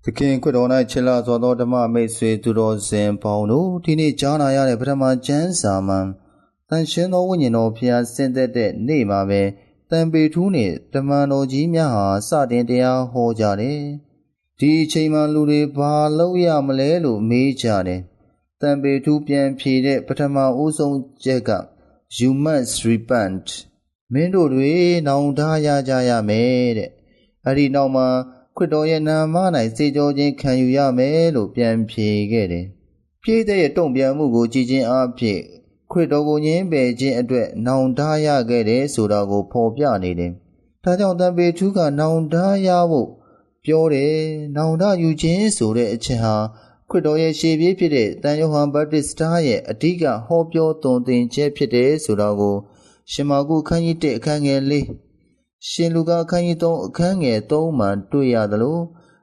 သခင်ခွတ်တော်၌ချစ်လာစွာသောဓမ္မမိတ်ဆွေသူတော်စင်ပေါင်းတို့ဒီနေ့ကြားနာရတဲ့ပထမကျမ်းစာမှာတန်ရှင်းသောဝိညာဉ်တော်ဖျားဆင့်သက်တဲ့နေ့မှာပဲတန်ပေထူးနှင့်တမန်တော်ကြီးများဟာစတင်တရားဟောကြတယ်။ဒီအချိန်မှာလူတွေဘာလုပ်ရမလဲလို့မေးကြတယ်။တန်ပေထူးပြန်ဖြေတဲ့ပထမဦးဆုံးချက်က You must repent မင်းတို့တွေနောင်တရကြရမယ်တဲ့။အဲဒီနောက်မှာခွတ်တော်ရဲ့နာမ၌စေကြောခြင်းခံယူရမယ်လို့ပြန်ဖြေခဲ့တယ်။ဖြေတဲ့ရဲ့တုံ့ပြန်မှုကိုကြည်ချင်းအားဖြင့်ခွတ်တော်ကိုညင်းပယ်ခြင်းအတွက်နောင်တရခဲ့တယ်ဆိုတာကိုဖော်ပြနေတယ်။ဒါကြောင့်တန်ပေထူးကနောင်တရဖို့ပြောတယ်။နောင်တယူခြင်းဆိုတဲ့အချက်ဟာခွတ်တော်ရဲ့ရှေ့ပြေးဖြစ်တဲ့တန်ယောဟန်ဘပ်တစ်စတာရဲ့အဓိကဟောပြောသွန်သင်ချက်ဖြစ်တယ်ဆိုတာကိုရှင်မာကုခန်းကြီး1အခန်းငယ်4ရှင်လူကာခန်းကြီး3အခန်းငယ်3မှာတွေ့ရသလို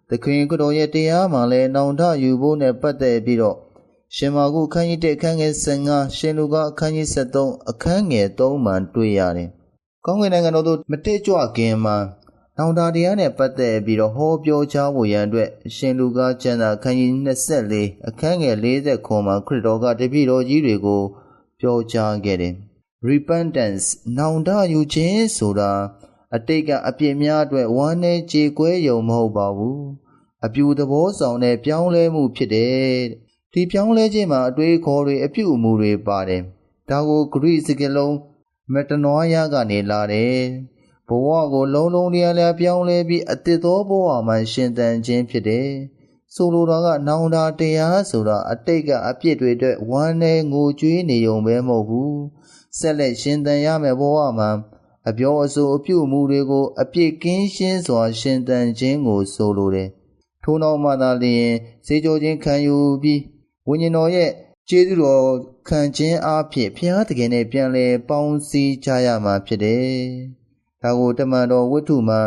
သခင်ကိုယ်တော်ရဲ့တရားမှာလည်းနောင်တယူဖို့နဲ့ပတ်သက်ပြီးတော့ရှင်မာကုခန်းကြီး1အခန်းငယ်15ရှင်လူကာခန်းကြီး73အခန်းငယ်3မှာတွေ့ရတယ်။ကောင်းကင်နိုင်ငံတော်သို့မတက်ကြွခင်မှာနောင်တတရားနဲ့ပတ်သက်ပြီးတော့ဟောပြောချဖို့ရန်အတွက်ရှင်လူကာကျမ်းစာခန်းကြီး24အခန်းငယ်40မှာခရစ်တော်ကတပည့်တော်ကြီးတွေကိုပြောကြားခဲ့တယ်။ Repentance နောင်တယူခြင်းဆိုတာအတိတ်ကအပြစ်များအတွက်ဝမ်းနည်းကြေကွဲယုံမဟုတ်ပါဘူးအပြူသဘောဆောင်တဲ့ပြောင်းလဲမှုဖြစ်တယ်ဒီပြောင်းလဲခြင်းမှာအတွေးခေါ်တွေအပြုအမူတွေပါတယ်ဒါကိုဂရိစကားလုံး metanoia ကနေလာတယ်ဘဝကိုလုံးလုံးလျားလျားပြောင်းလဲပြီးအသစ်သောဘဝမှာရှင်သန်ခြင်းဖြစ်တယ်ဆိုလိုတာကနောင်တတရားဆိုတာအတိတ်ကအပြစ်တွေအတွက်ဝမ်းနည်းငိုကြွေးနေုံပဲမဟုတ်ဘူးဆက်လက်ရှင်သန်ရမယ့်ဘဝမှာအပြောအဆိုအပြုအမူတွေကိုအပြစ်ကင်းရှင်းစွာရှင်သန်ခြင်းကိုဆိုလိုတယ်။ထို့နောက်မှသာလျှင်စေကြောခြင်းခံယူပြီးဝိညာဉ်တော်ရဲ့ကျေးဇူးတော်ခံခြင်းအားဖြင့်ဘုရားသခင်နဲ့ပြန်လည်ပေါင်းစည်းကြရမှာဖြစ်တယ်။ဒါကိုတမန်တော်ဝတ္ထုမှာ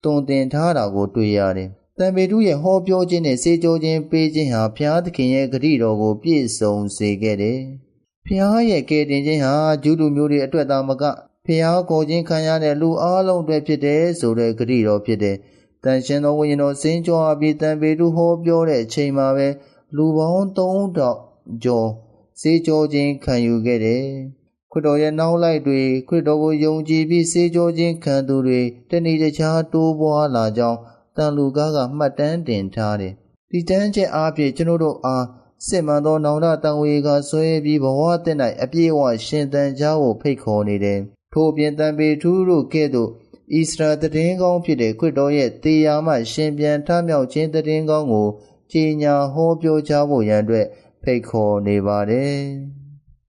တွင်တင်ထားတာကိုတွေ့ရတယ်။တန်ပေထူးရဲ့ဟောပြောခြင်းနဲ့စေကြောခြင်းပေးခြင်းဟာဘုရားသခင်ရဲ့ဂရုတော်ကိုပြည့်စုံစေခဲ့တယ်။ဘုရားရဲ့ကယ်တင်ခြင်းဟာဂျုဒလူမျိုးတွေအတွက်သာမကဖျားကိုခြင်းခံရတဲ့လူအလုံးတွေဖြစ်တယ်ဆိုတဲ့ဂရုတော်ဖြစ်တယ်။တန်ရှင်သောဝိညာဉ်တော်စင်ကြွပြီးတန်ပေထူးဟောပြောတဲ့အချိန်မှာပဲလူပေါင်း3000ကျော်စေကြောခြင်းခံယူခဲ့တယ်။ခရစ်တော်ရဲ့နောက်လိုက်တွေခရစ်တော်ကိုယုံကြည်ပြီးစေကြောခြင်းခံသူတွေတဏှိတခြားတိုးပွားလာကြောင်းတန်လူကားကမှတ်တမ်းတင်ထားတယ်။ဒီတန်းချက်အားဖြင့်ကျွန်တော်တို့အားစစ်မှန်သောနောင်တတန်ဝေကဆွဲပြီးဘဝတည်၌အပြည့်အဝရှင်သန်ကြဖို့ဖိတ်ခေါ်နေတယ်။ထို့ပြင်တန်ပေထူးတို့ကဲ့သို့ဣသရေလတည်င်းကောင်းဖြစ်တဲ့ခရစ်တော်ရဲ့တေယာမှရှင်ပြန်ထမြောက်ခြင်းတည်င်းကောင်းကိုကြီးညာဟောပြောကြဖို့ရန်အတွက်ဖိတ်ခေါ်နေပါတယ်။